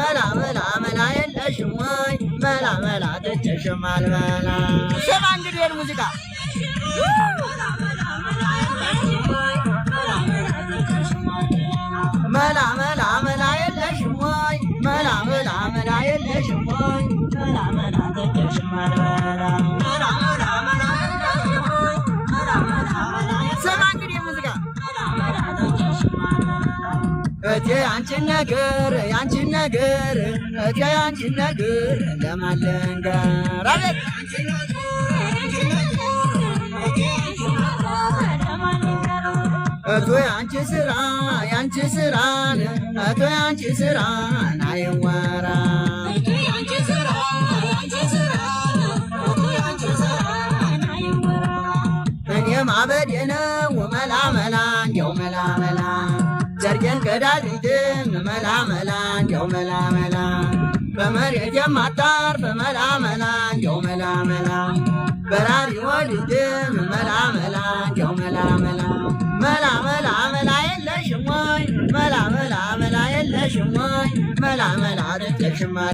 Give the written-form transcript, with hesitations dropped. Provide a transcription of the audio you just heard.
መላ መላ መላ የለሽም ወይ መላ መላ ትቼሽም አልበላ። ስማ እንግዲህ ይሄን ሙዚቃ መላ መላ መላ የለሽም ወይ መላ መላ መላ የለሽም ወይ መላ መላ ትቼሽም አልበላ። ስማ እንግዲህ ሙዚቃ እቴ ያንቺን ነገር ያንቺን ነገር እቴ ያንቺን ነገር ለማን ልንገር? አቤት እቶ ያንቺ ስራ ያንቺ ስራን እቶ ያንቺ ስራን አይወራ እኔ ማበዴ ነው መላ መላ እንዲያው መላ መላ ጀርጌን ቀዳድድም መላ መላ እንዲያው መላ መላ በመሬት የማታርፍ መላ መላ እንዲያው መላ መላ በራሪ ወድድም መላ መላ እንዲያው መላ መላ መላ መላ መላ የለሽም ወይ መላ መላ መላ የለሽም ወይ መላ መላ ትቼሽም